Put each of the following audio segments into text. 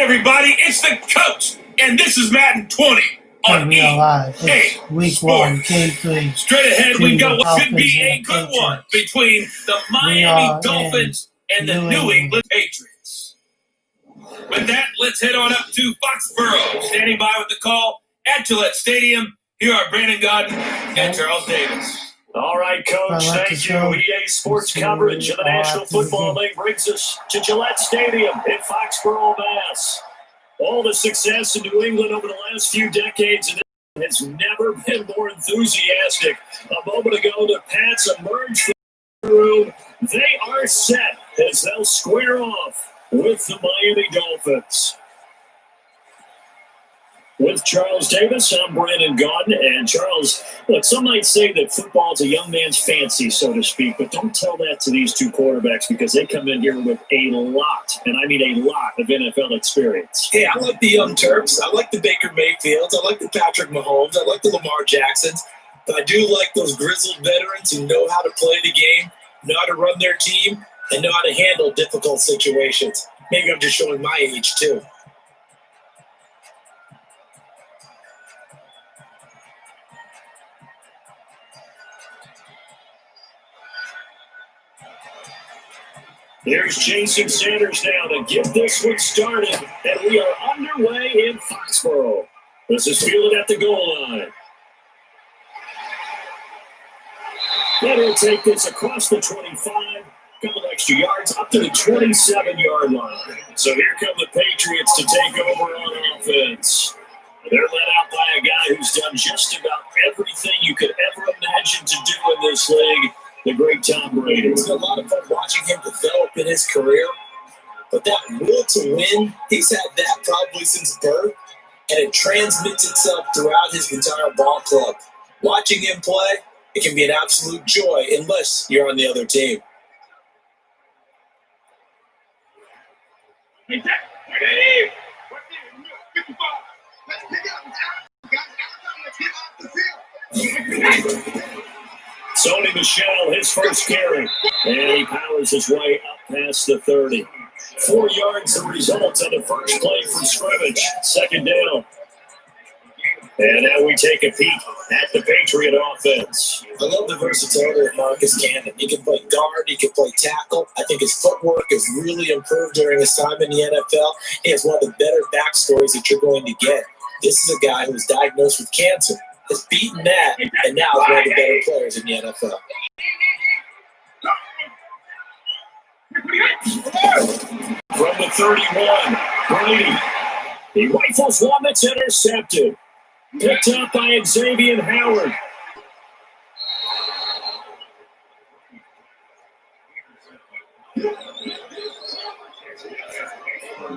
everybody, it's the coach, and this is Madden 20 on EA Week 1, Game 3. Straight ahead, we've got what should be a good one between the Miami Dolphins and the New England Patriots. With that, let's head on up to Foxborough. Standing by with the call at Gillette Stadium, here are Brandon Godden and Charles Davis. All right, Coach, thank you. EA Sports coverage of the National Football League brings us to Gillette Stadium in Foxborough, Mass. All the success in New England over the last few decades has never been more enthusiastic. A moment ago, the Pats emerged from the room. They are set as they'll square off with the Miami Dolphins. With Charles Davis, I'm Brandon Godden. And Charles, look, some might say that football is a young man's fancy, so to speak, but don't tell that to these two quarterbacks because they come in here with a lot, and I mean a lot, of NFL experience. Hey, I like the young Terps. I like the Baker Mayfields. I like the Patrick Mahomes. I like the Lamar Jacksons. But I do like those grizzled veterans who know how to play the game, know how to run their team, and know how to handle difficult situations. Maybe I'm just showing my age, too. Here's Jason Sanders now to get this one started, and we are underway in Foxborough. This is fielded at the goal line. Then he'll take this across the 25, couple extra yards, up to the 27-yard line. So here come the Patriots to take over on offense. They're led out by a guy who's done just about everything you could ever imagine to do in this league. The great Tom Brady. It's been a lot of fun watching him develop in his career. But that will to win, he's had that probably since birth, and it transmits itself throughout his entire ball club. Watching him play, it can be an absolute joy unless you're on the other team. Sony Michel, his first carry, and he powers his way up past the 30. 4 yards the result on the first play from scrimmage. Second down. And now we take a peek at the Patriot offense. I love the versatility of Marcus Cannon. He can play guard, he can play tackle. I think his footwork has really improved during his time in the NFL. He has one of the better backstories that you're going to get. This is a guy who was diagnosed with cancer, has beaten that, and now is one of the better players in the NFL. From the 31, Brady. He rifles one that's intercepted. Picked up by Xavier Howard.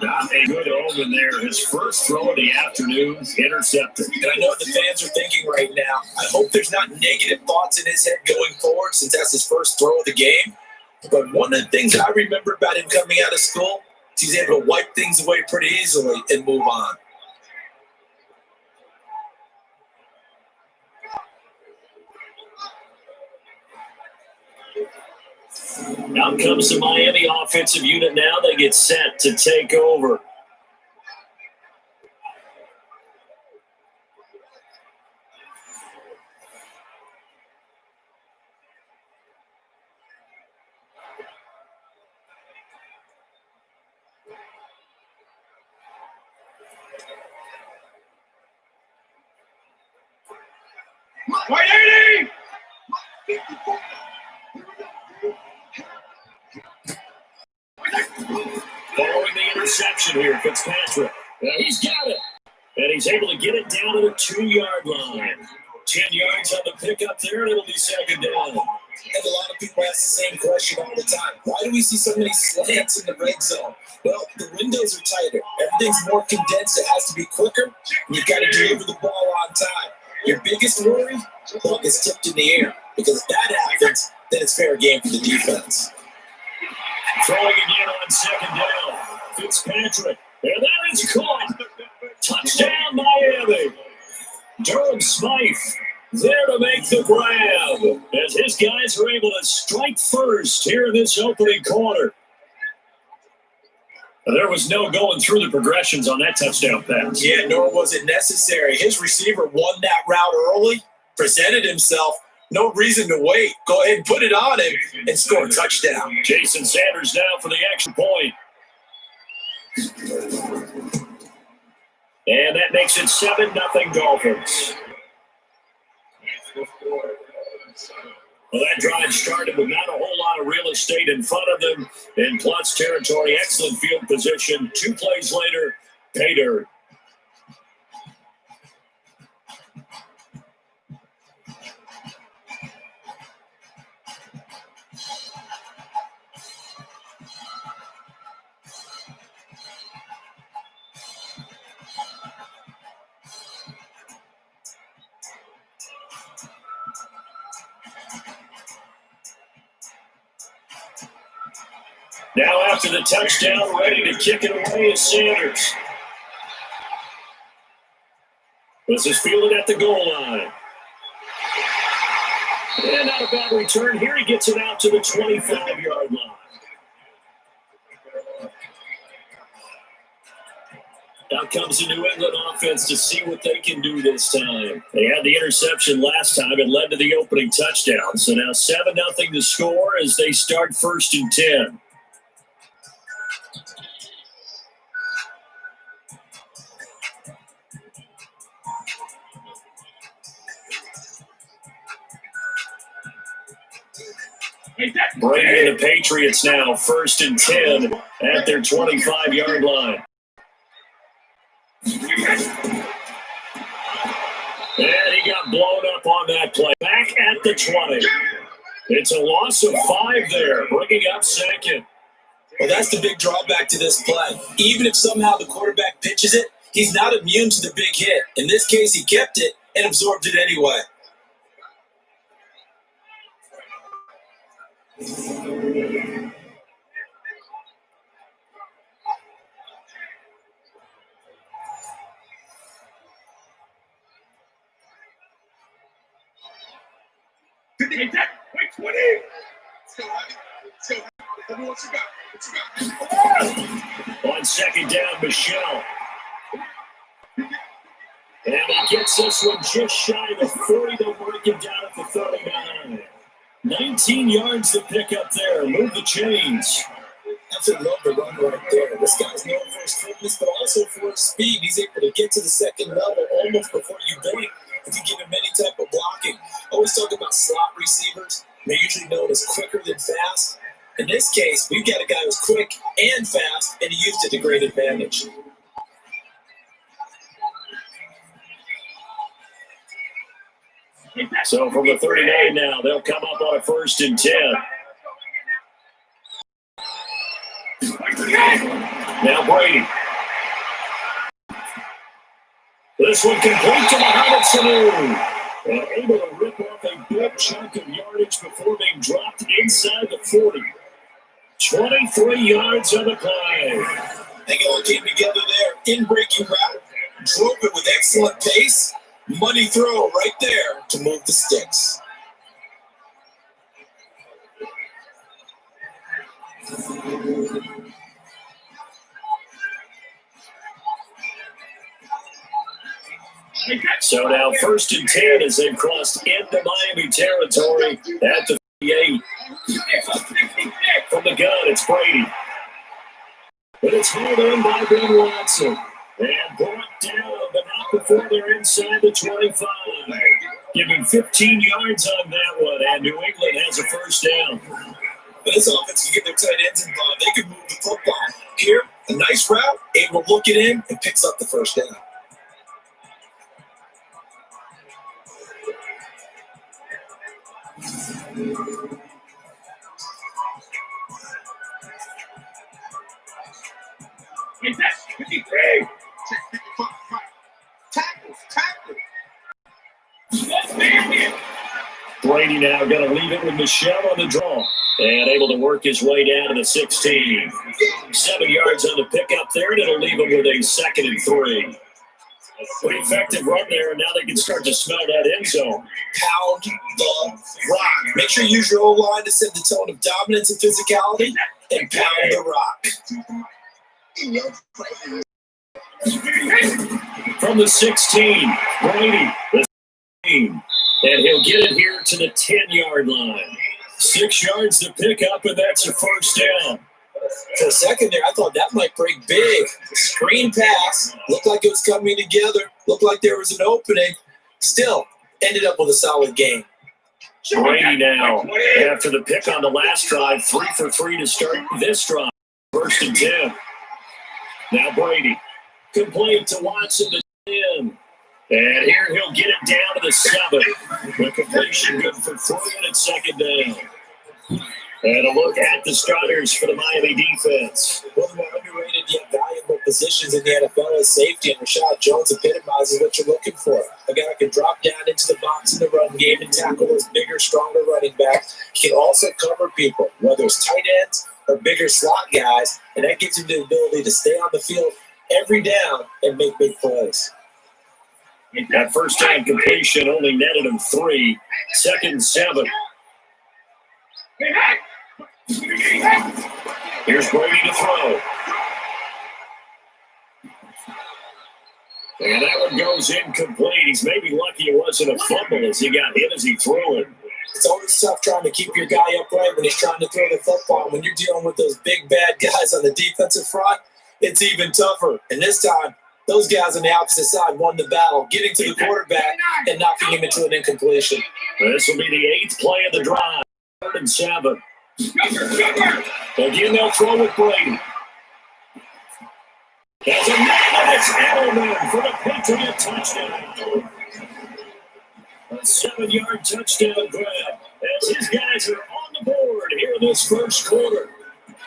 Not a good omen there. His first throw of the afternoon, intercepted. And I know what the fans are thinking right now. I hope there's not negative thoughts in his head going forward since that's his first throw of the game. But one of the things I remember about him coming out of school is he's able to wipe things away pretty easily and move on. Out comes the Miami offensive unit now. They get set to take over. Following the interception here, Fitzpatrick. He's got it. And he's able to get it down to the 2-yard line. 10 yards on the pickup there, and it'll be second down. And a lot of people ask the same question all the time. Why do we see so many slants in the red zone? Well, the windows are tighter. Everything's more condensed. It has to be quicker. And you've got to deliver the ball on time. Your biggest worry? The ball gets tipped in the air. Because if that happens, then it's fair game for the defense. Throwing again on second down. Fitzpatrick. And that is caught. Touchdown, Miami. Durham Smythe there to make the grab as his guys are able to strike first here in this opening quarter. There was no going through the progressions on that touchdown pass. Yeah, nor was it necessary. His receiver won that route early, presented himself. No reason to wait. Go ahead and put it on him and score a touchdown. Jason Sanders now for the extra point. And that makes it 7-0 Dolphins. Well, that drive started with not a whole lot of real estate in front of them in plus territory. Excellent field position. 2 plays later, pay dirt. Now after the touchdown, ready to kick it away is Sanders. This is fielded at the goal line. And not a bad return. Here he gets it out to the 25-yard line. Now comes the New England offense to see what they can do this time. They had the interception last time. It led to the opening touchdown. So now 7-0 to score as they start 1st and 10. Brady and the Patriots now 1st and 10 at their 25-yard line. And he got blown up on that play. Back at the 20. It's a loss of 5 there, bringing up 2nd. Well, that's the big drawback to this play. Even if somehow the quarterback pitches it, he's not immune to the big hit. In this case, he kept it and absorbed it anyway. On 2nd down, Michelle. And he gets this one just shy of the 40. They'll break it down at the 39. 19 yards to pick up there. Move the chains. Absolutely love the run right there. This guy's known for his quickness, but also for his speed. He's able to get to the 2nd level almost before you blink if you give him any type of blocking. Always talk about slot receivers. They're usually known as quicker than fast. In this case, we've got a guy who's quick and fast, and he used it to great advantage. So from the 39 now, they'll come up on a 1st and 10. Now Brady. This one complete to Mohamed Sanu. And able to rip off a big chunk of yardage before being dropped inside the 40. 23 yards on the play. They all came together there in breaking route, drove it with excellent pace. Money throw right there to move the sticks. So now 1st and 10 as they've crossed into Miami territory at the 58. From the gun, it's Brady. But it's held in by Ben Watson. And brought down, but not before they're inside the 25. Giving 15 yards on that one, and New England has a 1st down. This offense can get their tight ends involved. They can move the football. Here, a nice route, able to look it in, and picks up the 1st down. Brady now going to leave it with Michelle on the draw. And able to work his way down to the 16. 7 yards on the pickup there, and it'll leave him with a 2nd and 3. Pretty effective run there, and now they can start to smell that end zone. Pound the rock. Make sure you use your O-line to set the tone of dominance and physicality, and pound the rock. From the 16, Brady, the 16, and he'll get it here to the 10-yard line. 6 yards to pick up, and that's a first down. For a second there, I thought that might break big. Screen pass. Looked like it was coming together. Looked like there was an opening. Still, ended up with a solid game. Brady now, after the pick on the last drive, 3 for 3 to start this drive. First and 10. Now Brady, complete to Watson to 10. And here he'll get it down to the 7. The completion good for 3 and it's second down. And a look at the starters for the Miami defense. One of the more underrated yet valuable positions in the NFL is safety, and Rashad Jones epitomizes what you're looking for. A guy who can drop down into the box in the run game and tackle those bigger, stronger running backs. He can also cover people, whether it's tight ends or bigger slot guys, and that gives him the ability to stay on the field every down and make big plays. That first time completion only netted him 3. Second and 7. Here's Brady to throw. And that one goes incomplete. He's maybe lucky it wasn't a fumble as he got hit as he threw it. It's always tough trying to keep your guy upright when he's trying to throw the football. When you're dealing with those big, bad guys on the defensive front, it's even tougher. And this time, those guys on the opposite side won the battle, getting to the quarterback and knocking him into an incompletion. This will be the 8th play of the drive. 3rd and 7. Again, they'll throw with Brady. That's a nice Edelman for the Patriot touchdown. A 7-yard touchdown grab as his guys are on the board here in this first quarter.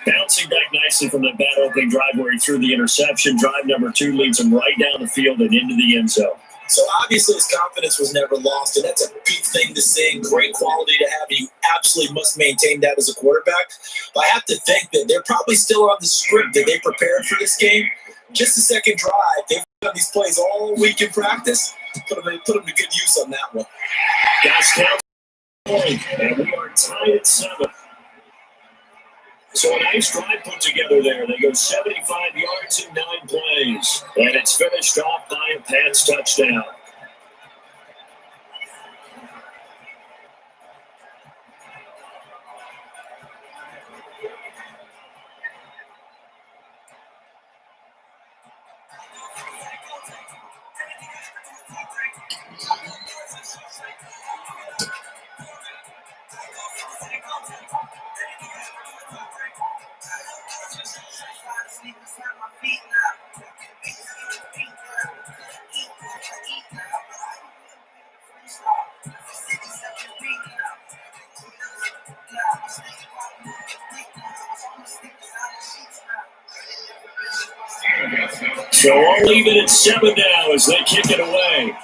Bouncing back nicely from that bad opening drive where he threw the interception. Drive number 2 leads him right down the field and into the end zone. So obviously his confidence was never lost, and that's a good thing to see, great quality to have. You absolutely must maintain that as a quarterback. But I have to think that they're probably still on the script that they prepared for this game. Just the second drive, they've done these plays all week in practice. Put them to good use on that one. Guys count point, and we are tied at 7. So a nice drive put together there. They go 75 yards in 9 plays. And it's finished off by a Pats touchdown. So I'll leave it at 7 now as they kick it away.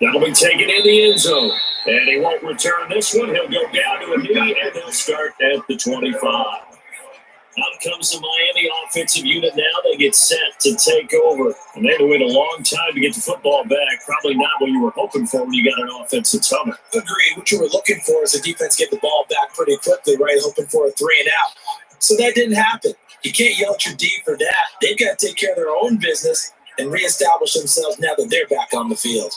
That'll be taken in the end zone. And he won't return this one. He'll go down to a knee, and they'll start at the 25. Out comes the Miami offensive unit now. They get set to take over. And they had to wait a long time to get the football back. Probably not what you were hoping for when you got an offense that's humming. Agreed. What you were looking for is the defense get the ball back pretty quickly, right? Hoping for a 3 and out. So that didn't happen. You can't yell at your D for that. They've got to take care of their own business and reestablish themselves now that they're back on the field.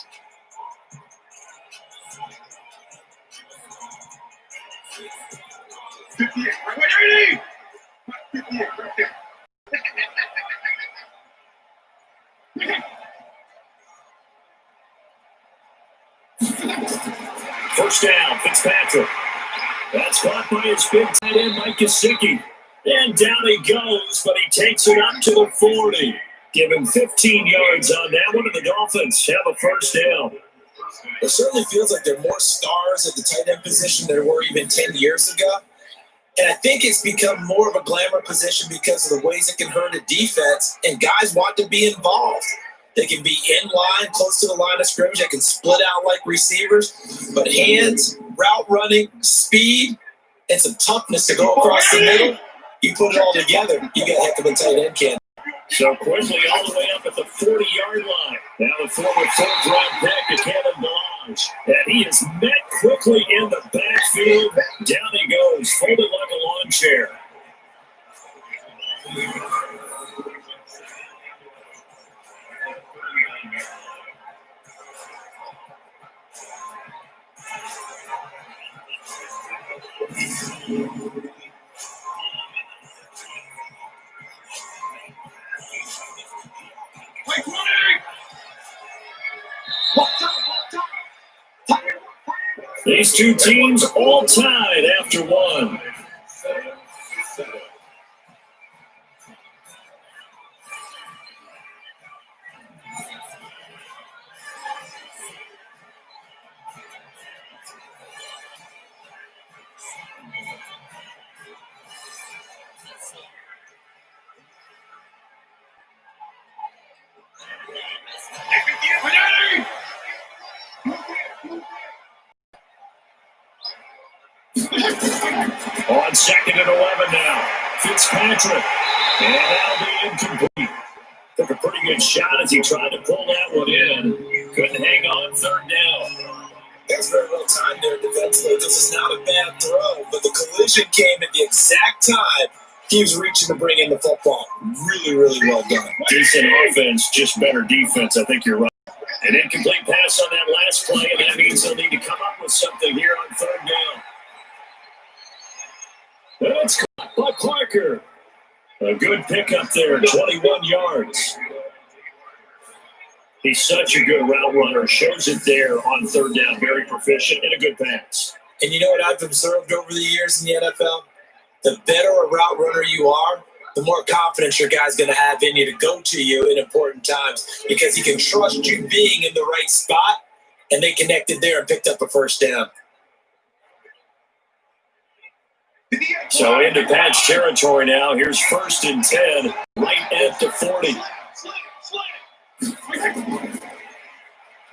First down, Fitzpatrick. That's caught by his big tight end, Mike Gesicki. And down he goes, but he takes it up to the 40. Give him 15 yards on that one, and the Dolphins have a first down. It certainly feels like there are more stars at the tight end position than there were even 10 years ago. And I think it's become more of a glamour position because of the ways it can hurt a defense, and guys want to be involved. They can be in line, close to the line of scrimmage. They can split out like receivers. But hands, route running, speed, and some toughness to go across the middle, you put it all together, you got a heck of a tight end, Ken. So quickly all the way up at the 40-yard line. Now the former fourth-round pick, Kevin Delage. And he is met quickly in the backfield. Down he goes, folded like a lawn chair. These two teams all tied after one. On 2nd and 11 now. Fitzpatrick. And that'll be incomplete. Took a pretty good shot as he tried to pull that one in. Couldn't hang on 3rd down. That's very well timed there defensively. This is not a bad throw, but the collision came at the exact time he was reaching to bring in the football. Really, really well done. Decent offense, just better defense. I think you're right. An incomplete pass on that last play, and that means they'll need to come up with something here on 3rd down. That's caught by Parker. A good pickup there, 21 yards. He's such a good route runner. Shows it there on 3rd down. Very proficient and a good pass. And you know what I've observed over the years in the NFL? The better a route runner you are, the more confidence your guy's going to have in you to go to you in important times because he can trust you being in the right spot, and they connected there and picked up a 1st down. So into Pat's territory now. Here's 1st and 10, right at the 40.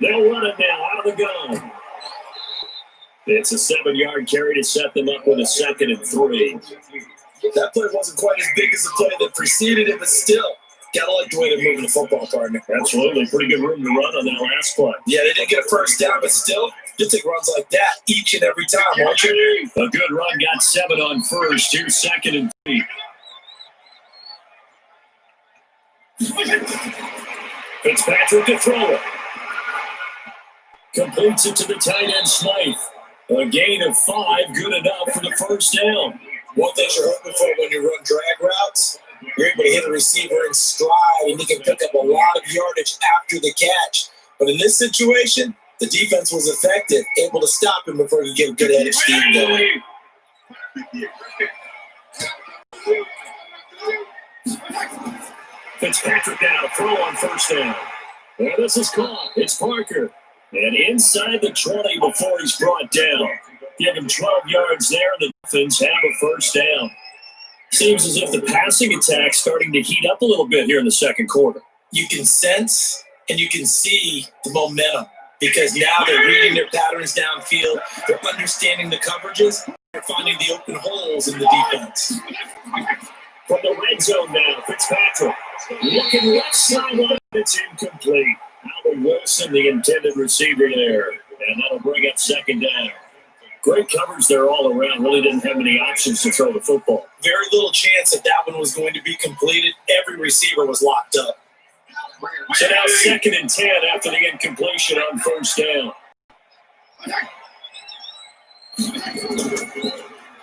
They'll run it now out of the gun. It's a 7-yard carry to set them up with a 2nd and 3. That play wasn't quite as big as the play that preceded it, but still, gotta like the way they're moving the football, partner. Absolutely. Pretty good room to run on that last play. Yeah, they didn't get a 1st down, but still, you'll take runs like that each and every time, won't you? A good run, got 7 on 1st. Here's 2nd and 3. Fitzpatrick to throw it. Completes it to the tight end, Smythe. A gain of 5, good enough for the 1st down. One thing you're hoping for when you run drag routes, you're able to hit a receiver in stride, and he can pick up a lot of yardage after the catch. But in this situation, the defense was effective, able to stop him before he get a good head of steam going. Fitzpatrick now, throw on 1st down. Well, this is caught. It's Parker. And inside the 20 before he's brought down. Give him 12 yards there, and the Dolphins have a 1st down. Seems as if the passing attack's starting to heat up a little bit here in the 2nd quarter. You can sense and you can see the momentum because now they're reading their patterns downfield. They're understanding the coverages. They're finding the open holes in the defense. From the red zone now, Fitzpatrick. Looking left sideline, it's incomplete. Albert Wilson, the intended receiver there. And that'll bring up 2nd down. Great coverage there all around. Really didn't have any options to throw the football. Very little chance that one was going to be completed. Every receiver was locked up. So now 2nd and 10 after the incompletion on 1st down.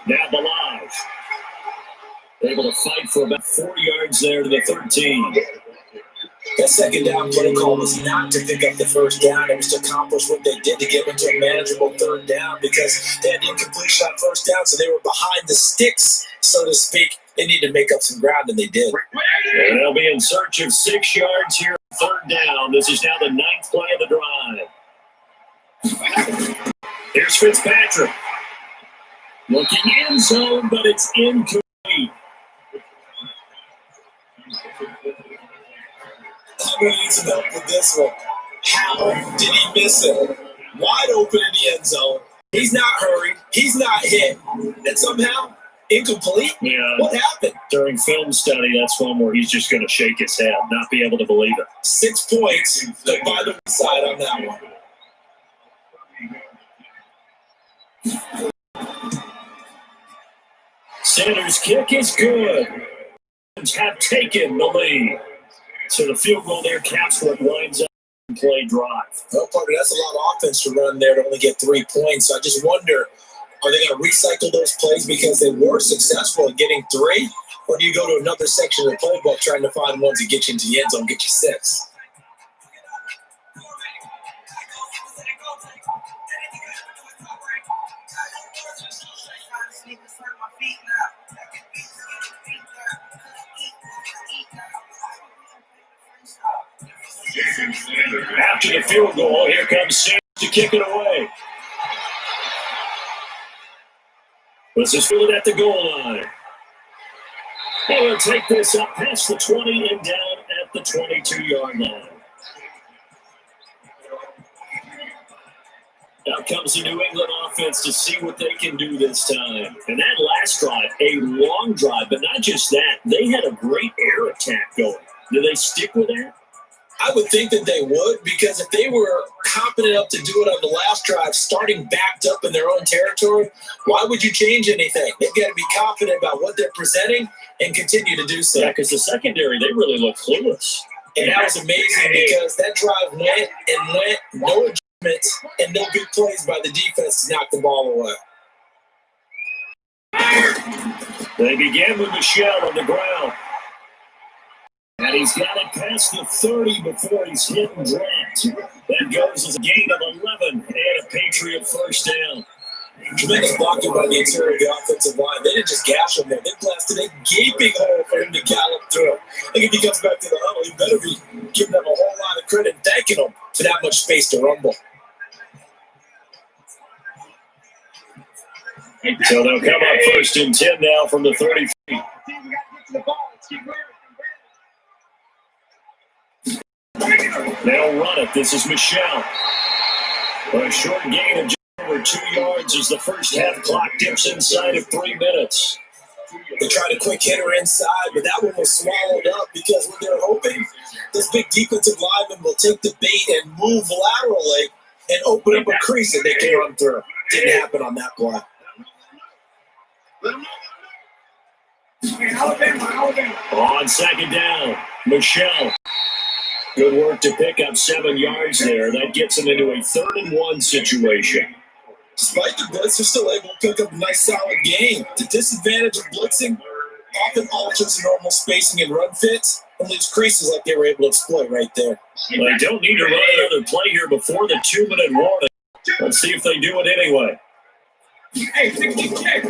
Now Balaj. Able to fight for about 4 yards there to the 13. That 2nd down play call was not to pick up the 1st down. It was to accomplish what they did to get into a manageable 3rd down because they had incompletion on 1st down, so they were behind the sticks, so to speak. They needed to make up some ground, and they did. And they'll be in search of 6 yards here, 3rd down. This is now the 9th play of the drive. Here's Fitzpatrick. Looking end zone, but it's incomplete. I'm going to need some help with this one. How did he miss it? Wide open in the end zone. He's not hurried. He's not hit. And somehow, incomplete? Yeah. What happened? During film study, that's one where he's just going to shake his head, not be able to believe it. 6 points, but by the side on that one. Sanders' kick is good. Have taken the lead. So the field goal there caps what winds up play drive. Well, partner, that's a lot of offense to run there to only get 3 points. So I just wonder, are they going to recycle those plays because they were successful in getting 3? Or do you go to another section of the playbook trying to find ones that get you into the end zone, get you 6? After the field goal, here comes Sam to kick it away. This is fielded at the goal line. They will take this up past the 20 and down at the 22-yard line. Now comes the New England offense to see what they can do this time. And that last drive, a long drive, but not just that. They had a great air attack going. Do they stick with that? I would think that they would, because if they were confident enough to do it on the last drive, starting backed up in their own territory, why would you change anything? They've got to be confident about what they're presenting and continue to do so. Yeah, because the secondary, they really look clueless. And that was amazing because that drive went and went, no adjustments, and no big plays by the defense to knock the ball away. They began with Michelle on the ground. And he's got it past the 30 before he's hit and dropped. That goes as a gain of 11 and a Patriot first down. Tremendous blocking by the interior of the offensive line. They didn't just gash him there. They blasted a gaping hole for him to gallop through. I think if he comes back to the huddle, he better be giving them a whole lot of credit and thanking them for that much space to rumble. So they'll come up first and 10 now from the 33. They'll run it. This is Michelle. A short gain of just over 2 yards as the first half clock dips inside of 3 minutes. They tried a quick hitter inside, but that one was swallowed up because what they're hoping, this big defensive lineman will take the bait and move laterally and open up a crease that they can run through. Didn't happen on that play. On second down, Michelle. Good work to pick up 7 yards there. That gets them into a 3rd and 1 situation. Despite the blitz, they're still able to pick up a nice solid game. The disadvantage of blitzing often alters the normal spacing and run fits and leaves creases like they were able to exploit right there. Well, they don't need to run another play here before the 2-minute warning. Let's see if they do it anyway.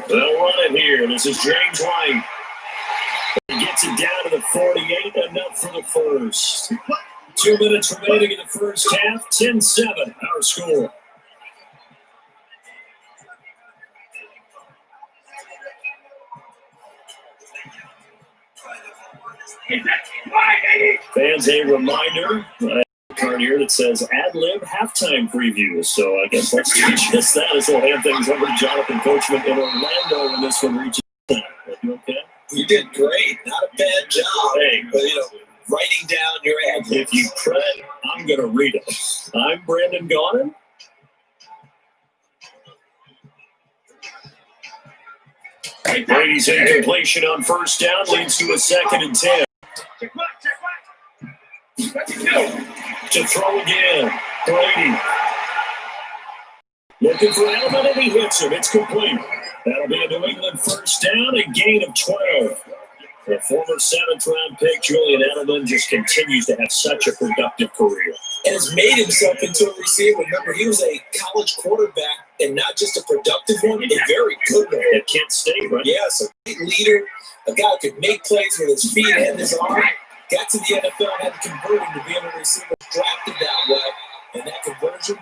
They'll run it here. This is James White. He gets it down to the 48, enough for the first. 2 minutes remaining in the first half, 10-7, our score. Fans, a reminder, card here that says ad-lib halftime preview. So I guess let's do just that as we'll hand things over to Jonathan Coachman in Orlando when this one reaches time. Are you okay? You did great. Not a bad job. Hey. But, writing down your ad. If you print, I'm going to read it. I'm Brandon Gaunan. Brady's incompletion on first down leads to a 2nd and 10. To throw again, Brady. Looking for Edelman, and he hits him. It's complete. That'll be a New England first down, a gain of 12. The former 7th-round pick, Julian Edelman, just continues to have such a productive career. And has made himself into a receiver. Remember, he was a college quarterback, and not just a productive one, a very good one. At Kent State, right? Yes, a great leader, a guy who could make plays with his feet and his arm. Got to the NFL and had to convert him to being a receiver. Drafted that way, and that conversion,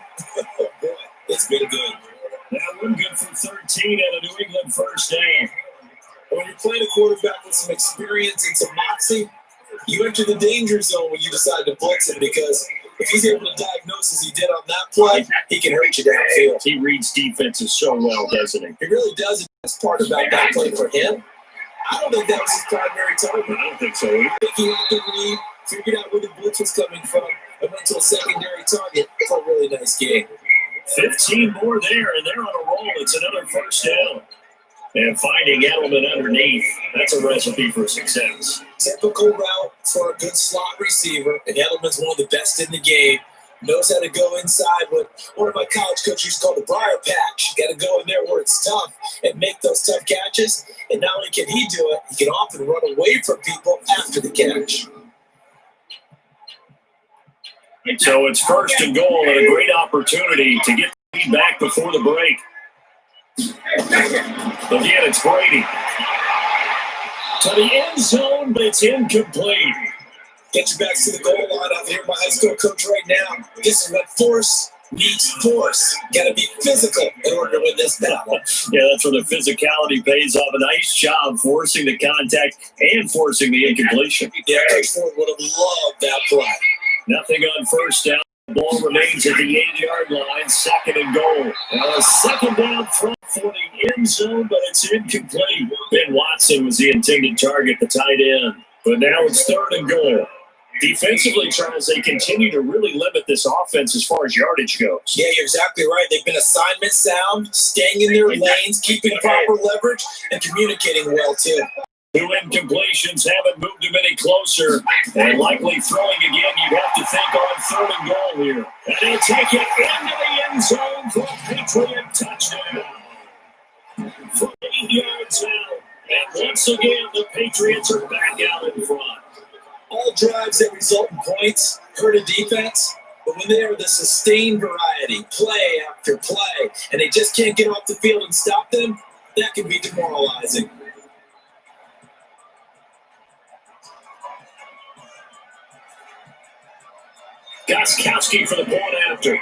oh boy, it's been good. That one good for 13 and a New England first down. When you're playing a quarterback with some experience and some moxie, you enter the danger zone when you decide to blitz him, because if he's able to diagnose as he did on that play, he can hurt you downfield. He reads defenses so well, doesn't he? He really does. That's part about that play for him. I don't think that was his primary target. I don't think so either. I think he had the read, figured out where the blitz was coming from, and went to a secondary target for a really nice game. 15 more there, and they're on a roll. It's another first down. And finding Edelman underneath, that's a recipe for success. Typical route for a good slot receiver, and Edelman's one of the best in the game. knows how to go inside what one of my college coaches called the briar patch. You got to go in there where it's tough and make those tough catches. And not only can he do it, he can often run away from people after the catch. So it's first and goal and a great opportunity to get the lead back before the break. Again, it's Brady. To the end zone, but it's incomplete. Get your backs to the goal line out here, my high school coach right now. This is what force meets force. Got to be physical in order to win this battle. Yeah, that's where the physicality pays off. A nice job forcing the contact and forcing the incompletion. Yeah, Coach Ford would have loved that play. Nothing on first down. The ball remains at the 8-yard line. Second and goal. A second down front for the end zone, but it's incomplete. Ben Watson was the intended target, the tight end. But now it's third and goal. Defensively, Charles, they continue to really limit this offense as far as yardage goes. Yeah, you're exactly right. They've been assignment sound, staying in their lanes, keeping proper leverage, and communicating well, too. Two incompletions haven't moved them any closer, and likely throwing again, you'd have to think on third and goal here. And they'll take it into the end zone for a Patriot touchdown. From 8 yards out, and once again, the Patriots are back out in front. All drives that result in points hurt a defense, but when they are the sustained variety, play after play, and they just can't get off the field and stop them, that can be demoralizing. Gostkowski for the point after.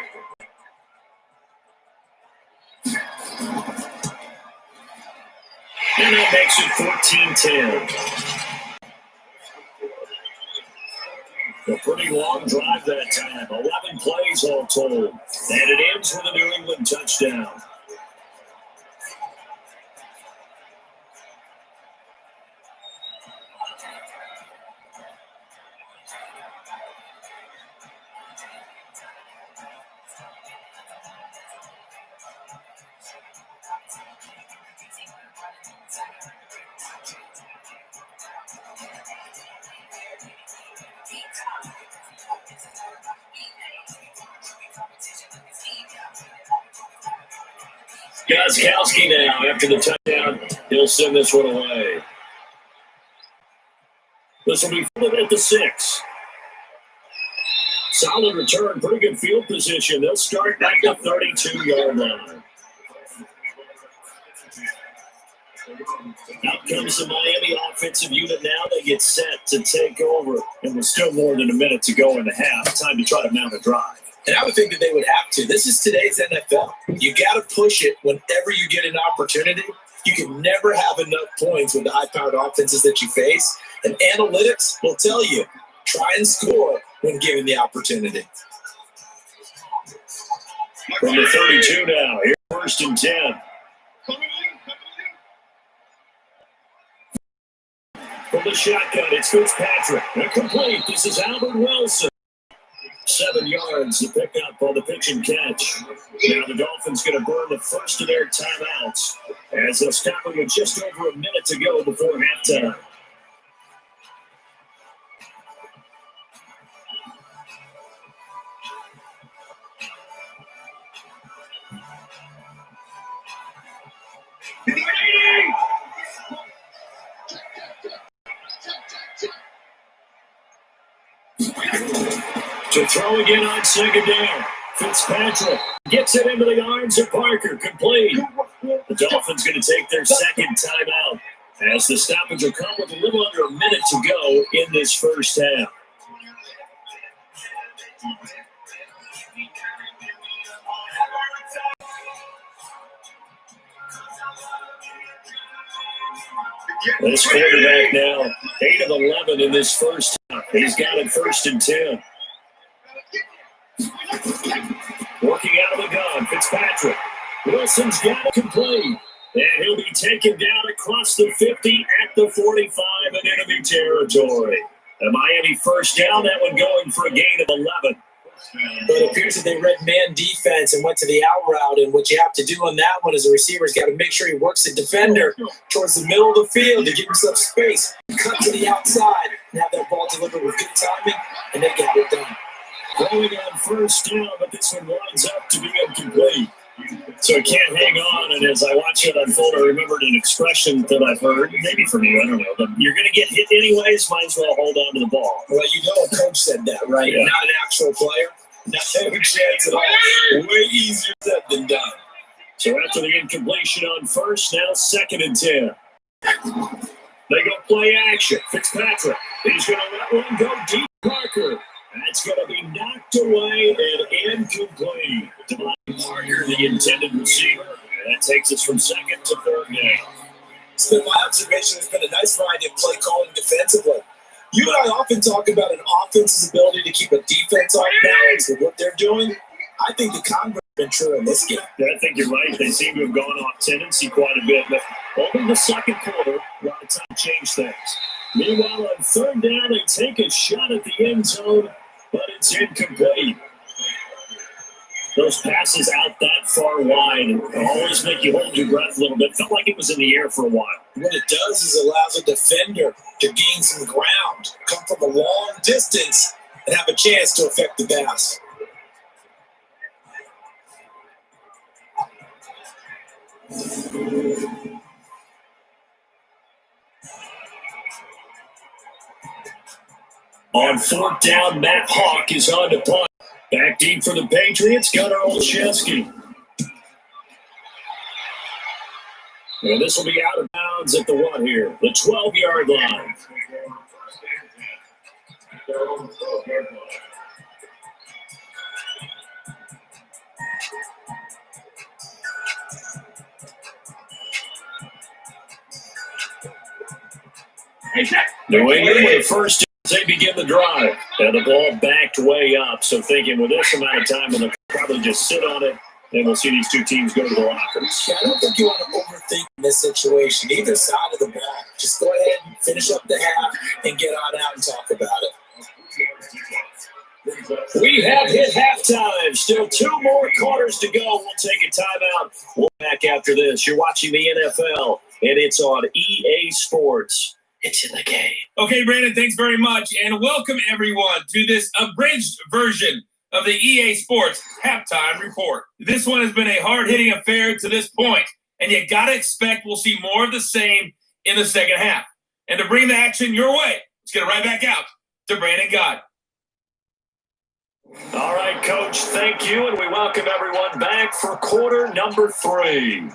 And that makes it 14-10. A pretty long drive that time. 11 plays all told. And it ends with a New England touchdown. Gostkowski now, after the touchdown, he'll send this one away. This will be filled at the 6. Solid return, pretty good field position. They'll start at the 32-yard line. Out comes the Miami offensive unit now. They get set to take over. And there's still more than a minute to go in the half. Time to try to mount a drive. And I would think that they would have to. This is today's NFL. You got to push it whenever you get an opportunity. You can never have enough points with the high-powered offenses that you face. And analytics will tell you, try and score when given the opportunity. From the 32 now, here's first and 10. From the shotgun, it's Fitzpatrick. Complete. This is Albert Wilson. 7 yards to pick up on the pitch and catch. Now the Dolphins going to burn the first of their timeouts as they'll stop them with just over a minute to go before halftime. To throw again on second down. Fitzpatrick gets it into the arms of Parker. Complete. The Dolphins going to take their second timeout as the stoppage will come with a little under a minute to go in this first half. This quarterback now, 8 of 11 in this first half. He's got it first and 10. Working out of the gun, Fitzpatrick. Wilson's got it complete. And he'll be taken down across the 50 at the 45 in enemy territory. A Miami first down, that one going for a gain of 11. But it appears that they read man defense and went to the out route. And what you have to do on that one is the receiver's got to make sure he works the defender towards the middle of the field to give himself space. Cut to the outside and have that ball delivered with good timing, and they got it done. Going on first down, but this one winds up to be incomplete. So it can't hang on, and as I watch it unfold, I remembered an expression that I've heard, maybe from you, I don't know, but you're going to get hit anyways, might as well hold on to the ball. Well, you know a coach said that, right? Yeah. Not an actual player. Not a chance at all. Way easier said than done. So after the incompletion on first, now 2nd and 10. They go play action. Fitzpatrick, he's going to let one go deep. Parker. That's going to be knocked away and incomplete. Parker, the intended receiver. And that takes us from 2nd to 3rd down. It's been my observation. It's been a nice variety of play calling defensively. You and I often talk about an offense's ability to keep a defense off balance with what they're doing. I think the converse has been true in this game. Yeah, I think you're right. They seem to have gone off tendency quite a bit. But over the 2nd quarter, a lot of time to change things. Meanwhile, on 3rd down, they take a shot at the end zone, but it's incomplete. Those passes out that far wide always make you hold your breath a little bit. Felt like it was in the air for a while. What it does is it allows a defender to gain some ground, come from a long distance, and have a chance to affect the pass. On 4th down, Matt Hawk is on to punt. Back deep for the Patriots, Gunnar Olszewski. Well, this will be out of bounds at the 1 here, the 12-yard line. New England with the first. They begin the drive, and the ball backed way up. So thinking with this amount of time, they'll probably just sit on it, and we'll see these two teams go to the lockers. Yeah, I don't think you want to overthink this situation. Either side of the ball. Just go ahead and finish up the half and get on out and talk about it. We have hit halftime. Still 2 more quarters to go. We'll take a timeout. We'll be back after this. You're watching the NFL, and it's on EA Sports. It's in the game. Okay, Brandon, thanks very much. And welcome, everyone, to this abridged version of the EA Sports Halftime Report. This one has been a hard-hitting affair to this point, and you got to expect we'll see more of the same in the second half. And to bring the action your way, let's get it right back out to Brandon God. All right, Coach, thank you, and we welcome everyone back for quarter number 3.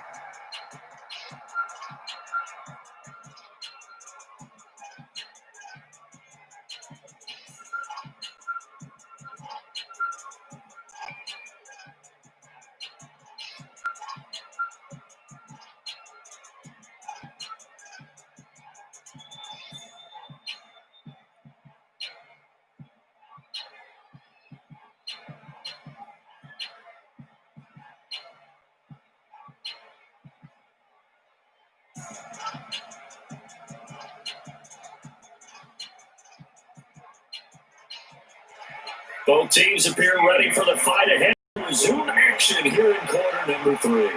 Both teams appear ready for the fight ahead. Resume action here in quarter number 3.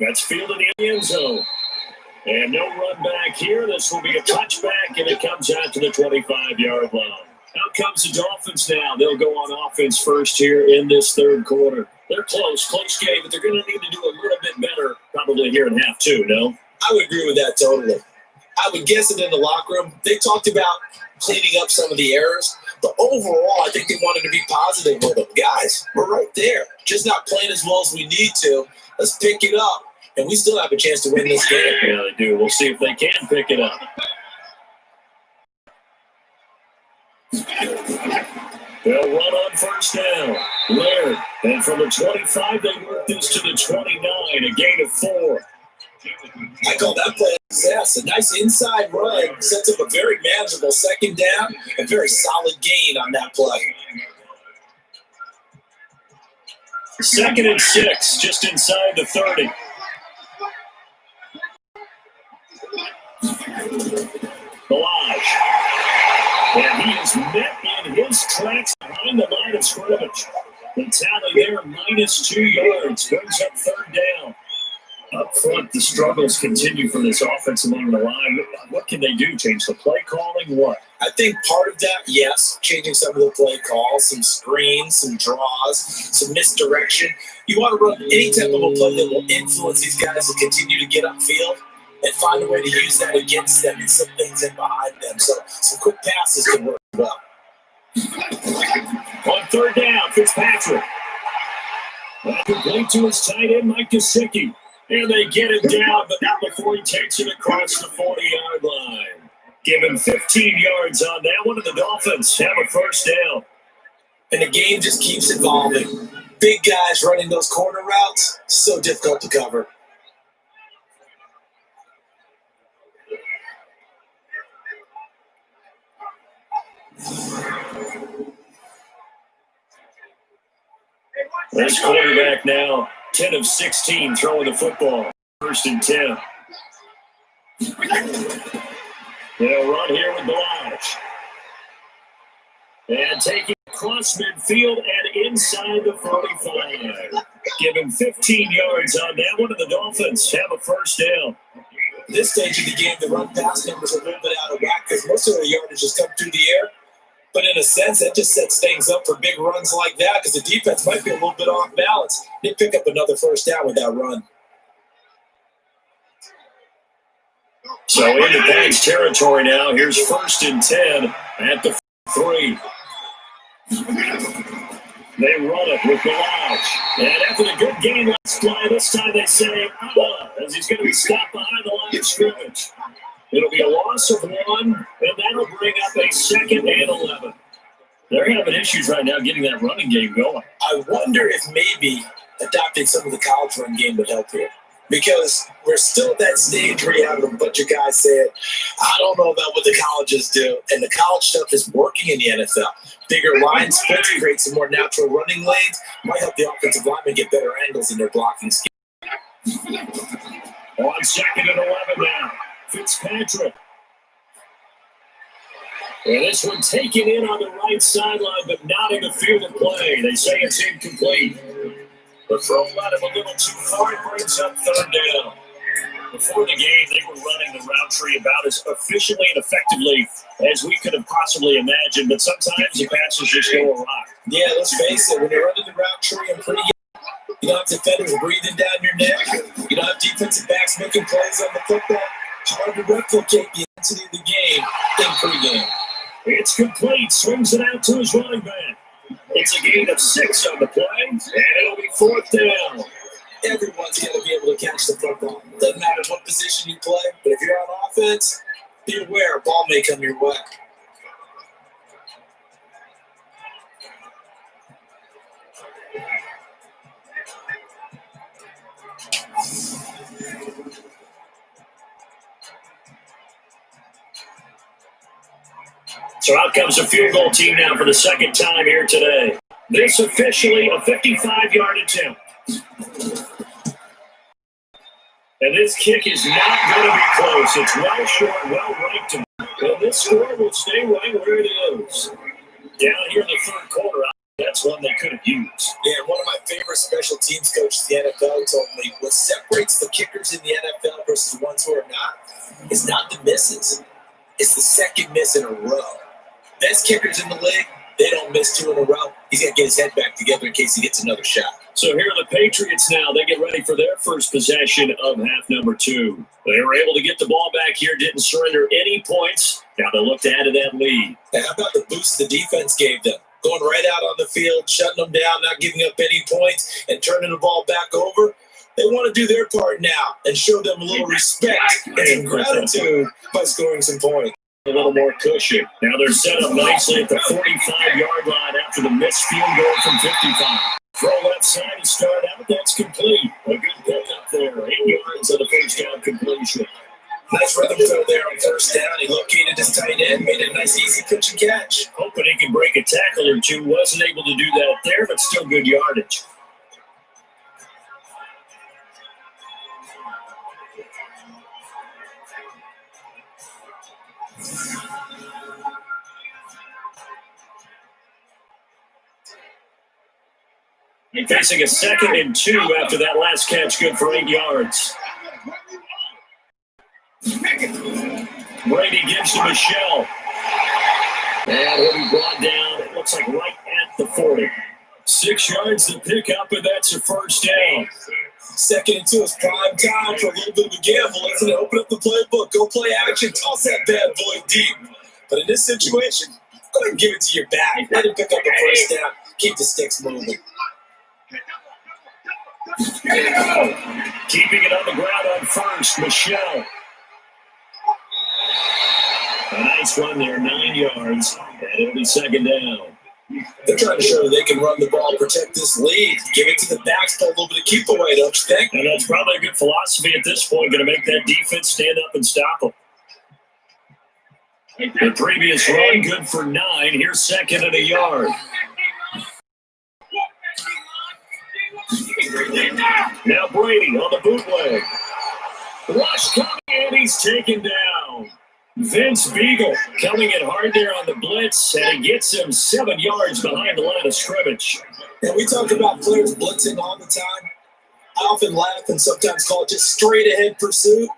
That's fielded in the end zone. And no run back here. This will be a touchback, and it comes out to the 25-yard line. Out comes the Dolphins now. They'll go on offense first here in this 3rd quarter. They're close game, but they're going to need to do a little bit better probably here in half 2, no? I would agree with that totally. I would guess it in the locker room. They talked about cleaning up some of the errors, but overall, I think they wanted to be positive with them. Guys, we're right there. Just not playing as well as we need to. Let's pick it up, and we still have a chance to win this game. Yeah, they do. We'll see if they can pick it up. They'll run on first down. Laird, and from the 25, they work this to the 29, a gain of 4. I call that play a success. A nice inside run sets up a very manageable 2nd down, a very solid gain on that play. 2nd and 6, just inside the 30. Balaj. And he is met in his tracks behind the line of scrimmage. The tally there, -2 yards. Brings up 3rd down. Up front, the struggles continue for this offense along the line. What can they do? Change the play calling? What? I think part of that, yes, changing some of the play calls, some screens, some draws, some misdirection. You want to run any type of a play that will influence these guys to continue to get upfield and find a way to use that against them and slip things in behind them. So some quick passes can work well. On third down, Fitzpatrick. Complete to his tight end, Mike Gesicki. And they get him down, but not before he takes it across the 40-yard line. Give him 15 yards on that one, and the Dolphins have a first down. And the game just keeps evolving. Big guys running those corner routes, so difficult to cover. This quarterback now, 10 of 16, throwing the football. First and 10. They'll run here with Balaj. And taking across midfield and inside the 45. Give him 15 yards on that one, and the Dolphins have a first down. At this stage of the game, the run-pass numbers are a little bit out of whack because most of the yardage just come through the air. But in a sense, that just sets things up for big runs like that because the defense might be a little bit off balance. They pick up another first down with that run. So into Page territory now. Here's first and 10 at the 3. They run it with Balaj. And after the good game last play, this time they say, as he's going to be stopped behind the line of scrimmage. It'll be a loss of 1, and that'll bring up a 2nd and 11. They're having issues right now getting that running game going. I wonder if maybe adopting some of the college run game would help here. Because we're still at that stage where you have a bunch of guys saying, I don't know about what the colleges do. And the college stuff is working in the NFL. Bigger line splits, create some more natural running lanes. Might help the offensive linemen get better angles in their blocking scheme. On 2nd and 11 now. Fitzpatrick. And this one taken in on the right sideline, but not in the field of play. They say it's incomplete. The throw led him a little too far. It brings up 3rd down. Before the game, they were running the route tree about as efficiently and effectively as we could have possibly imagined, but sometimes the passes just go awry. Yeah, let's face it. When you're running the route tree and pretty, you don't have defenders breathing down your neck. You don't have defensive backs making plays on the football. Hard to replicate the intensity of the game in pregame. It's complete. Swings it out to his running back. It's a gain of 6 on the play, and it'll be 4th down. Everyone's going to be able to catch the football. Doesn't matter what position you play, but if you're on offense, be aware a ball may come your way. So out comes a field goal team now for the 2nd time here today. This officially a 55-yard attempt. And this kick is not going to be close. It's well short, well ranked. And this score will stay right where it is. Down here in the 3rd quarter, that's one they could have used. Yeah, one of my favorite special teams coaches in the NFL told me what separates the kickers in the NFL versus the ones who are not is not the misses. It's the 2nd miss in a row. Best kickers in the league, they don't miss 2 in a row. He's got to get his head back together in case he gets another shot. So here are the Patriots now. They get ready for their first possession of half number 2. They were able to get the ball back here, didn't surrender any points. Now they look to add to that lead. And how about the boost the defense gave them? Going right out on the field, shutting them down, not giving up any points, and turning the ball back over. They want to do their part now and show them a little respect and some gratitude by scoring some points. A little more cushion. Now they're set up nicely at the 45-yard line after the missed field goal from 55. Throw left side to start out. That's complete. A good pickup there. 8 yards on the first down completion. Nice rhythm throw there on first down. He located his tight end, made a nice easy pitch and catch. Hoping he could break a tackle or two. Wasn't able to do that there, but still good yardage. Facing a 2nd and 2 after that last catch, good for 8 yards. gives to Michelle. And he'll be brought down, it looks like right at the 40. 6 yards to pick up, and that's a first down. 2nd and 2 is prime time for a little bit of a gamble, isn't it? Open up the playbook, go play action, toss that bad boy deep. But in this situation, go ahead and give it to your back. Let him pick up the first down. Keep the sticks moving. Keeping it on the ground on first, Michelle. A nice run there, 9 yards, and it'll be 2nd down. They're trying to show that they can run the ball, protect this lead, give it to the backs, play a little bit of keep away, don't you think? And that's probably a good philosophy at this point, going to make that defense stand up and stop them. The previous run, good for 9. Here's 2nd and a yard. Now Brady on the bootleg. Rush coming in, he's taken down. Vince Beagle coming in hard there on the blitz, and he gets him 7 yards behind the line of scrimmage. And we talk about players blitzing all the time. I often laugh and sometimes call it just straight ahead pursuit.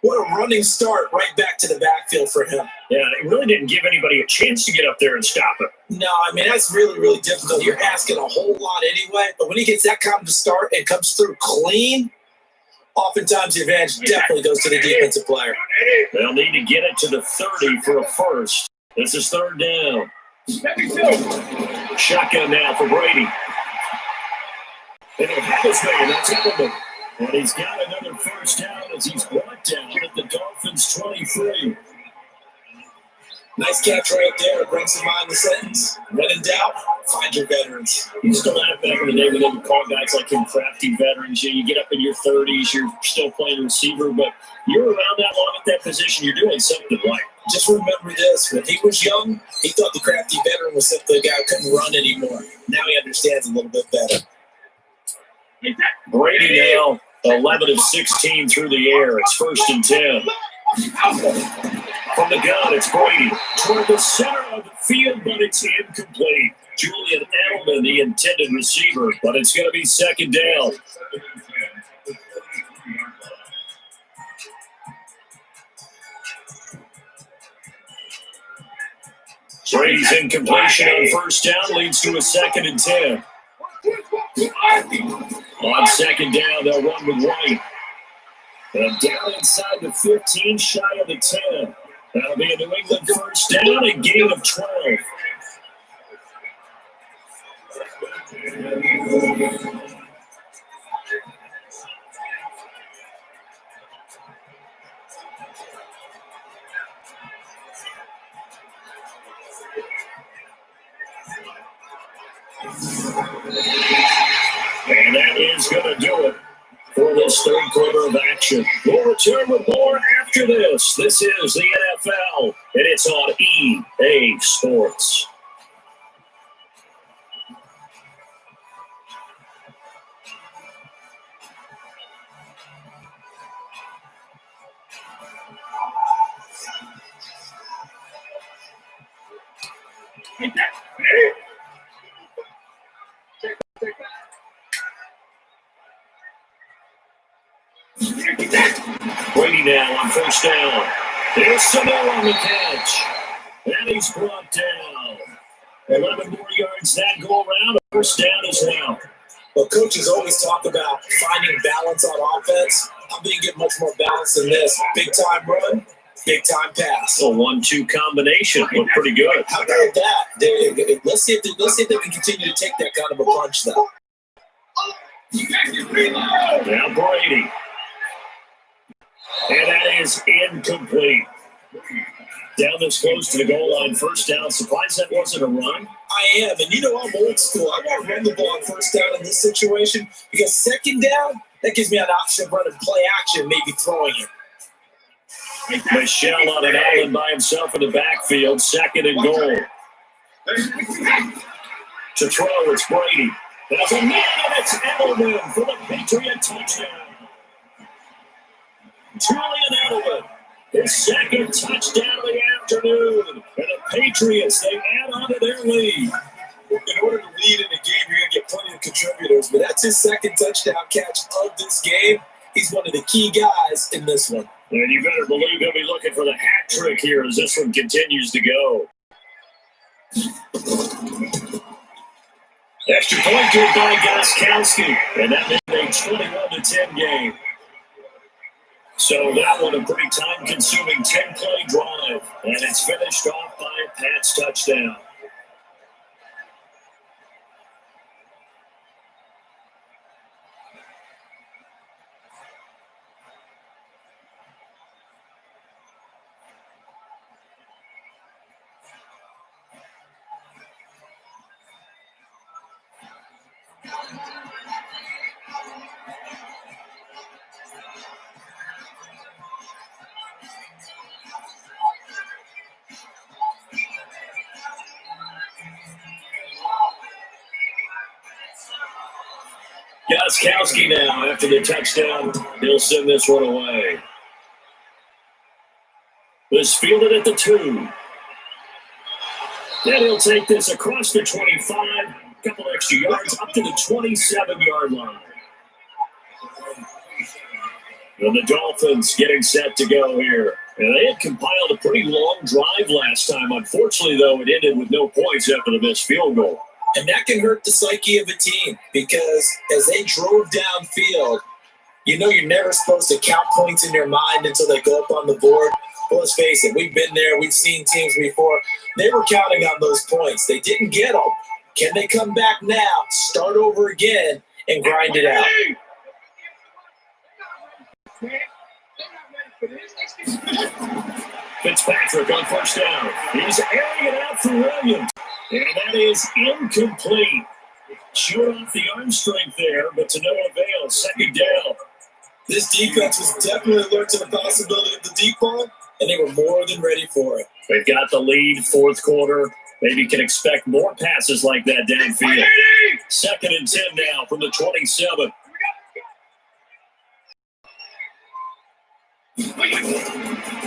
What a running start right back to the backfield for him. Yeah, it really didn't give anybody a chance to get up there and stop him. No, I mean, that's really, really difficult. You're asking a whole lot anyway, but when he gets that kind of start and comes through clean, oftentimes the advantage definitely goes to the defensive player. They'll need to get it to the 30 for a first. This is 3rd down. Shotgun now for Brady. And he'll have his man, that's Edelman. And he's got another first down as he's brought down at the Dolphins' 23. Nice catch right there. Brings to mind the sentence. When in doubt, find your veterans. You still have back in the day when they would call guys like him crafty veterans. You get up in your 30s, you're still playing receiver, but you're around that long at that position, you're doing something right. Just remember this. When he was young, he thought the crafty veteran was simply a guy who couldn't run anymore. Now he understands a little bit better. Brady now 11 of 16 through the air. It's 1st and 10. From the gun, it's Brady toward the center of the field, but it's incomplete. Julian Edelman, the intended receiver, but it's going to be 2nd down. Brady's incompletion on 1st down leads to a 2nd and 10. On 2nd down, they'll run with White. And down inside the 15, shy of the 10. That'll be a New England first down, a gain of 12. And that is going to do it for this 3rd quarter of action. We'll return with more after this. This is the NFL, and it's on EA Sports. Brady now on 1st down. There's Sano on the catch. And he's brought down. 11 more yards that go around. A 1st down as well. Well, coaches always talk about finding balance on offense. I'm being get much more balance than this. Big time run, big time pass. A 1-2 combination. Looked pretty good. How about that? Let's see if they can continue to take that kind of a punch, though. Now Brady. And that is incomplete. Down this close to the goal line, 1st down. Surprised that wasn't a run. I am, and you know I'm old school. I want to run the ball on 1st down in this situation because 2nd down, that gives me an option of running play action, maybe throwing it. Michelle on an island by himself in the backfield, 2nd and goal. To throw, it's Brady. There's a man, and it's Edelman for the Patriot touchdown. Julian Edelman, his 2nd touchdown of the afternoon. And the Patriots, they add on to their lead. In order to lead in a game, you're going to get plenty of contributors, but that's his 2nd touchdown catch of this game. He's one of the key guys in this one. And you better believe he'll be looking for the hat trick here as this one continues to go. Extra point good by Gostkowski, and that made a 21-10 game. So that one a pretty time-consuming 10-play drive, and it's finished off by a Pats touchdown. Gostkowski now, after the touchdown, he'll send this one away. This fielded at the 2. Then he'll take this across the 25, a couple extra yards, up to the 27-yard line. And the Dolphins getting set to go here. And they had compiled a pretty long drive last time. Unfortunately, though, it ended with no points after the missed field goal. And that can hurt the psyche of a team because as they drove downfield, you know you're never supposed to count points in your mind until they go up on the board. Well, let's face it, we've been there. We've seen teams before. They were counting on those points. They didn't get them. Can they come back now, start over again, and grind it out? Fitzpatrick on first down. He's airing it out for Williams. And that is incomplete. Short off the arm strength there, but to no avail. Second down. This defense was definitely alert to the possibility of the deep ball, and they were more than ready for it. They've got the lead, fourth quarter. Maybe can expect more passes like that downfield. Second and 10 now from the 27.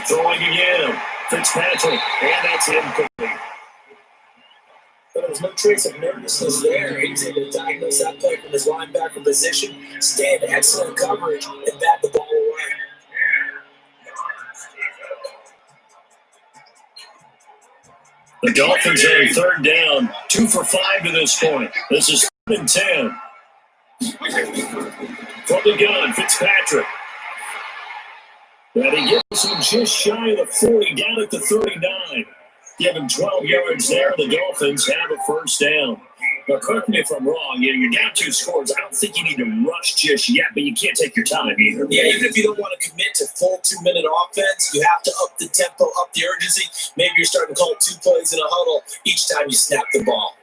Throwing again. Fitzpatrick, and that's incomplete. But there was no trace of nervousness there. He was able to diagnose that play from his linebacker position, stay in excellent coverage, and bat the ball away. The Dolphins are in third down, 2 for 5 to this point. This is 3rd and 10. From the gun, Fitzpatrick. And he gets him just shy of the 40, down at the 39. Give him 12 yards there. The Dolphins have a first down. Now, correct me if I'm wrong. You're down 2 scores. I don't think you need to rush just yet, but you can't take your time either. Yeah, even if you don't want to commit to full 2-minute offense, you have to up the tempo, up the urgency. Maybe you're starting to call 2 plays in a huddle each time you snap the ball.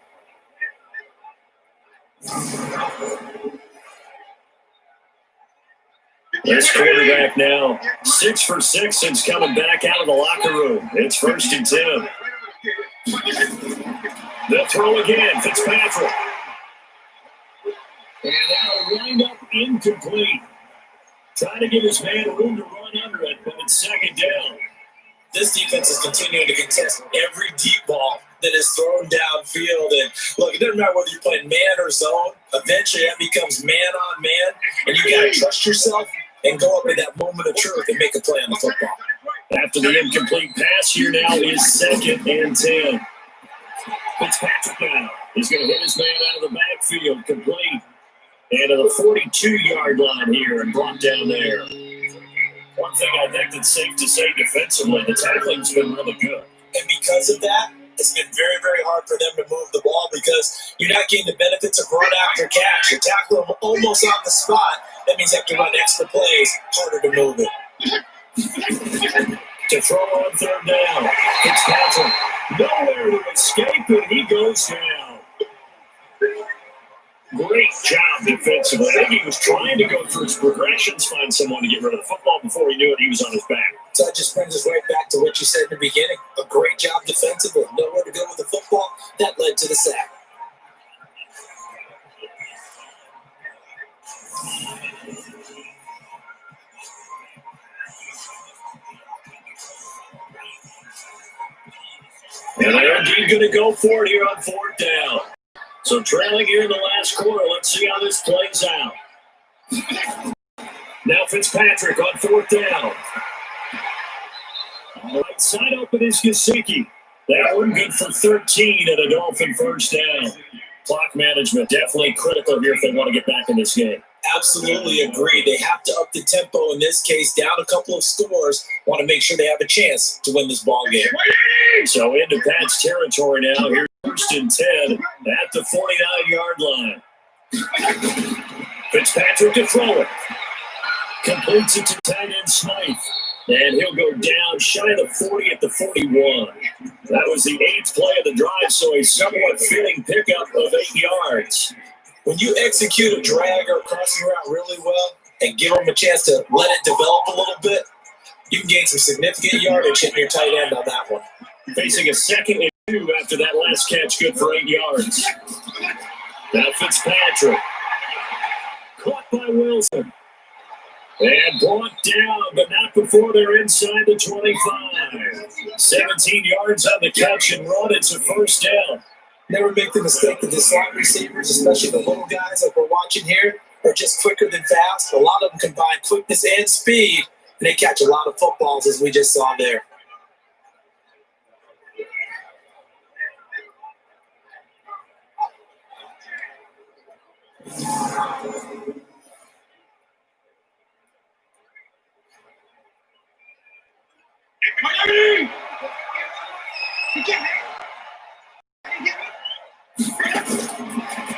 This quarterback now, 6 for 6 since coming back out of the locker room. It's 1st and 10. The throw again, Fitzpatrick. And that'll wind up incomplete. Trying to give his man room to run under it, but it's second down. This defense is continuing to contest every deep ball that is thrown downfield. And look, it doesn't matter whether you're playing man or zone. Eventually, that becomes man on man, and you got to trust yourself and go up in that moment of truth and make a play on the football. After the incomplete pass here now is 2nd and 10. Fitzpatrick now is going to hit his man out of the backfield, complete. And to the 42-yard line here and brought down there. One thing I think that's safe to say defensively, the tackling's been really good. And because of that, it's been very, very hard for them to move the ball because you're not getting the benefits of run after catch. You're tackling them almost on the spot. That means you have to run extra plays, harder to move it. To throw on third down, Fitzpatrick nowhere to escape, and he goes down. Great job defensively. I think he was trying to go through his progressions, find someone to get rid of the football. Before he knew it, he was on his back. So that just brings us right back to what you said in the beginning. A great job defensively. Nowhere to go with the football. That led to the sack. And they're indeed going to go for it here on 4th down. So trailing here in the last quarter. Let's see how this plays out. Now Fitzpatrick on 4th down. Right side open is Gesicki. That one good for 13 and a Dolphin first down. Clock management definitely critical here if they want to get back in this game. Absolutely agree. They have to up the tempo in this case, down a couple of scores. Want to make sure they have a chance to win this ball game. So into Pat's territory now. Here's first and 10 at the 49-yard line. Fitzpatrick to throw it. Completes it to tight end Smythe. And he'll go down shy of the 40 at the 41. That was the 8th play of the drive, so a somewhat fitting pickup of 8 yards. When you execute a drag or a crossing route really well and give them a chance to let it develop a little bit, you can gain some significant yardage hitting your tight end on that one. Facing a 2nd and 2 after that last catch, good for 8 yards. Now Fitzpatrick. Caught by Wilson. And brought down, but not before they're inside the 25. 17 yards on the catch and run. It's a first down. Never make the mistake that the slot receivers, especially the little guys like we're watching here, are just quicker than fast. A lot of them combine quickness and speed, and they catch a lot of footballs, as we just saw there.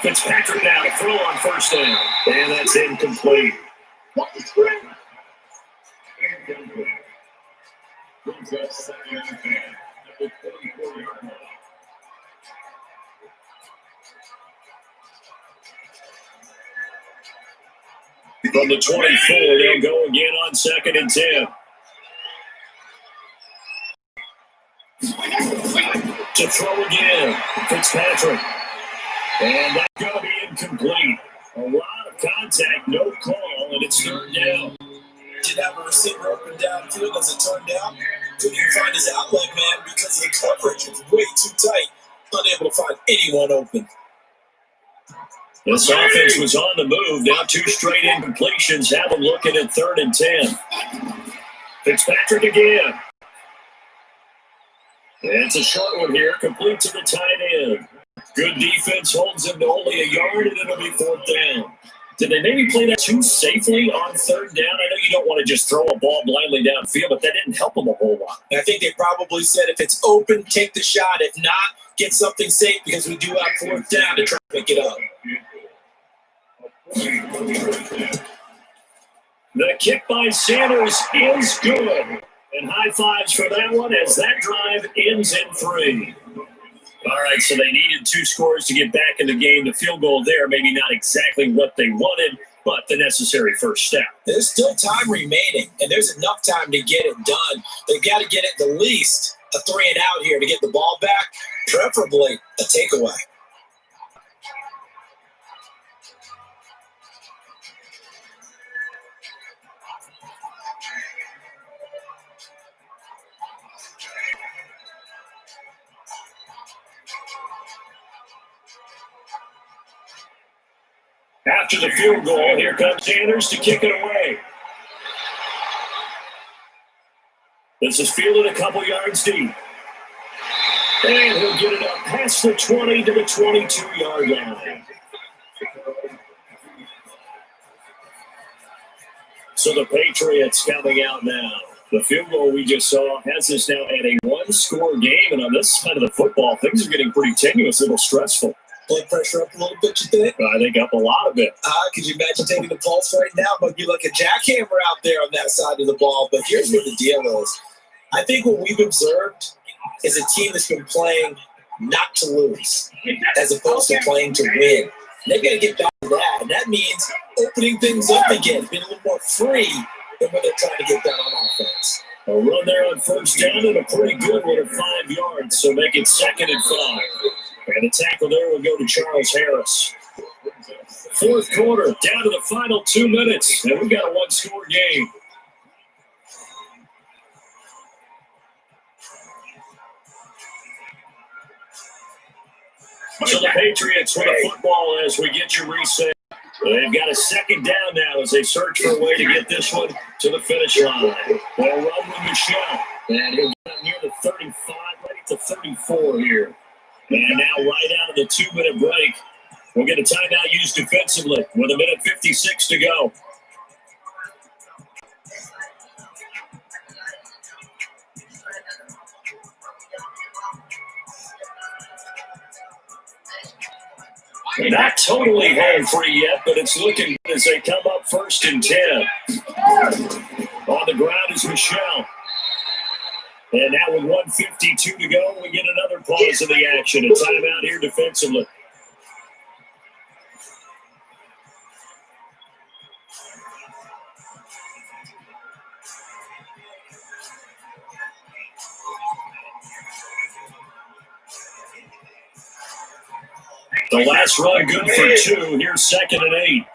Fitzpatrick now to throw on first down. And that's incomplete. From the 24, they'll go again on 2nd and 10. To throw again, Fitzpatrick. And that's going to be incomplete. A lot of contact, no call, and it's 3rd down. Did have a receiver open downfield as it turned out. Couldn't even find his outlet man because of the coverage. It was way too tight. Unable to find anyone open. This offense was on the move. Now 2 straight incompletions have them looking at 3rd and 10. Fitzpatrick again. It's a short one here, complete to the tight end. Good defense holds him to only a yard, and it'll be 4th down. Did they maybe play that too safely on 3rd down? I know you don't want to just throw a ball blindly downfield, but that didn't help them a whole lot. I think they probably said if it's open, take the shot. If not, get something safe because we do have 4th down to try to pick it up. The kick by Sanders is good. And high fives for that one as that drive ends in 3. All right, so they needed 2 scores to get back in the game. The field goal there, maybe not exactly what they wanted, but the necessary first step. There's still time remaining, and there's enough time to get it done. They've got to get at the least a 3 and out here to get the ball back, preferably a takeaway. After the field goal, here comes Sanders to kick it away. This is fielded a couple yards deep. And he'll get it up past the 20 to the 22-yard line. So the Patriots coming out now. The field goal we just saw has us now at a 1-score game. And on this side of the football, things are getting pretty tenuous, a little stressful. Blood pressure up a little bit, you think? I think up a lot of it. Could you imagine taking the pulse right now? Might be like a jackhammer out there on that side of the ball. But here's what the deal is. I think what we've observed is a team that's been playing not to lose as opposed to playing to win. They've got to get back to that. And that means opening things up again, being a little more free than what they're trying to get done on offense. A run there on first down and a pretty good one at 5 yards. So make it 2nd and 5. And the tackle there will go to Charles Harris. 4th quarter, down to the final 2 minutes, and we've got a 1-score game. So the Patriots with a football as we get your reset. They've got a 2nd down now as they search for a way to get this one to the finish line. They'll run with Michelle. And he'll get up near the 35, right at the 34 here. And now right out of the 2-minute break, we'll get a timeout used defensively with 1:56 to go. Not totally home free yet, but it's looking good as they come up 1st and 10. On the ground is Michelle. And now with 1:52 to go, we get another pause in the action. A timeout here defensively. The last run good for 2. Here's 2nd and 8.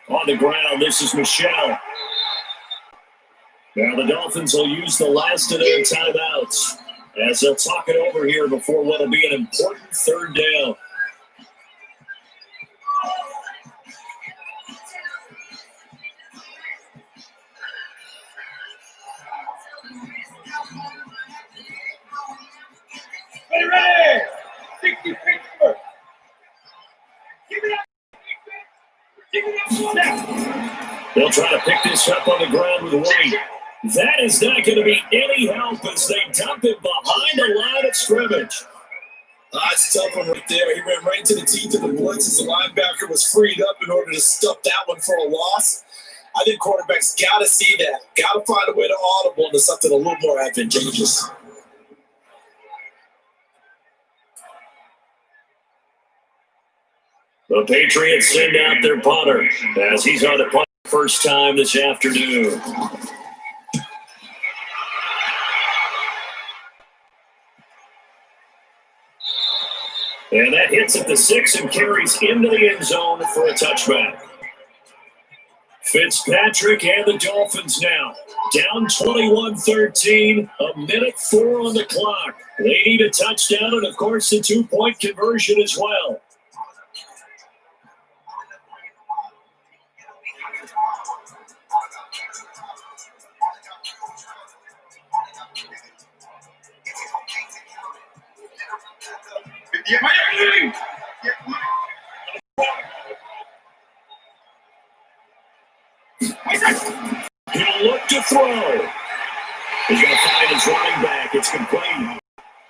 On the ground, this is Michelle. Now the Dolphins will use the last of their timeouts as they'll talk it over here before what will be an important 3rd down. Ready! 60 picture. Give it up. Give it up. They'll try to pick this up on the ground with White. That is not going to be any help as they dump it behind the line of scrimmage. It's a tough one right there. He ran right into the teeth of the blitz as the linebacker was freed up in order to stuff that one for a loss. I think quarterbacks got to see that. Got to find a way to audible into something a little more advantageous. The Patriots send out their punter as he's on the punt first time this afternoon. And that hits at the 6 and carries into the end zone for a touchback. Fitzpatrick and the Dolphins now down 21-13, 1:04 on the clock. They need a touchdown and, of course, the 2-point conversion as well. He'll look to throw. He's going to find his running back. It's complete.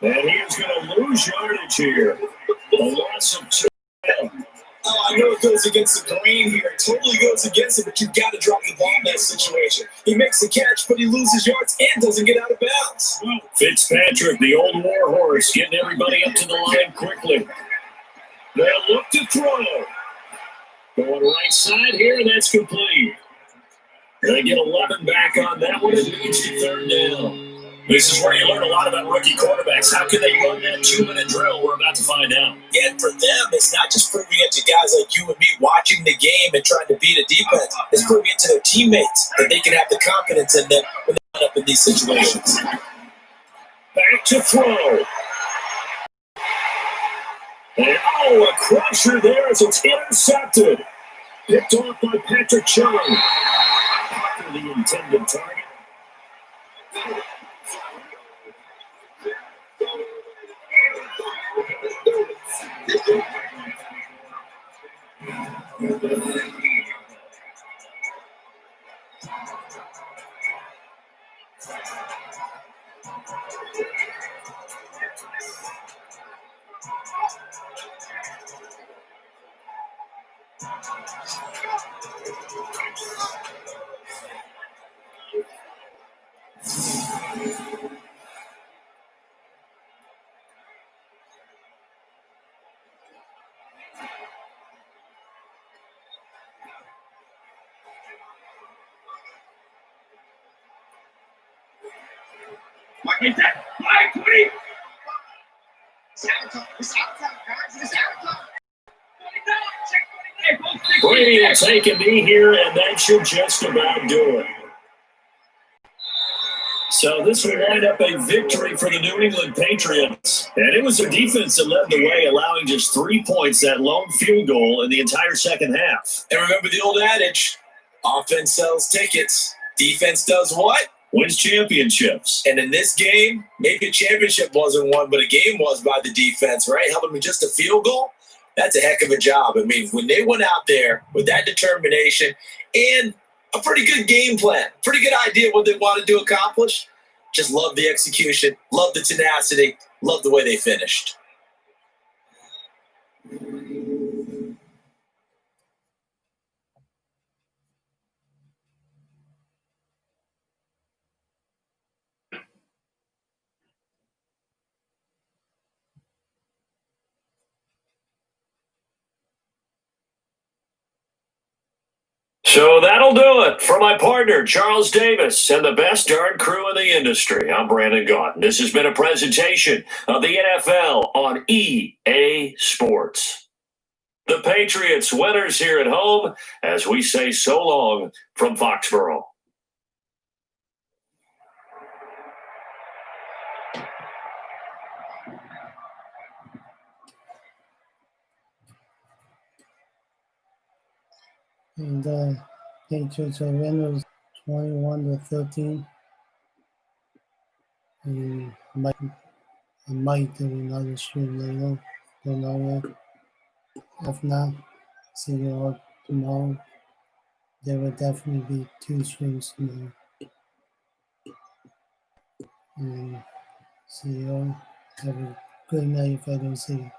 And he is going to lose yardage here. A loss of 2. Oh, I know it goes against the grain here. It totally goes against it, but you've got to drop the ball in that situation. He makes the catch, but he loses yards and doesn't get out of bounds. Fitzpatrick, the old war horse, getting everybody up to the line quickly. They'll look to throw. Going right side here, and that's complete. They get 11 back on that one. It leads to 3rd down. This is where you learn a lot about rookie quarterbacks. How can they run that 2-minute drill? We're about to find out. And for them, it's not just proving it to guys like you and me watching the game and trying to beat a defense. It's proving it to their teammates that they can have the confidence in them when they end up in these situations. Back to throw. And a crusher there as it's intercepted. Picked off by Patrick Chung. After the intended target. What is that? 520. Brady will take a knee here, and that should just about do it. So this will wind up a victory for the New England Patriots. And it was their defense that led the way, allowing just 3 points, that lone field goal in the entire second half. And remember the old adage, Offense sells tickets. Defense does what? Wins championships. And in this game, maybe a championship wasn't won, but a game was by the defense, right? Held them to just a field goal. That's a heck of a job. I mean, when they went out there with that determination and a pretty good game plan, pretty good idea what they wanted to accomplish, just love the execution, love the tenacity, love the way they finished. So that'll do it for my partner, Charles Davis, and the best darn crew in the industry. I'm Brandon Gaunt. This has been a presentation of the NFL on EA Sports. The Patriots winners here at home as we say so long from Foxborough. And the Patriots are winners 21-13. And I might do another stream later. Don't know yet. If not, see you all tomorrow. There will definitely be 2 streams tomorrow. And see you all. Have a good night if I don't see you.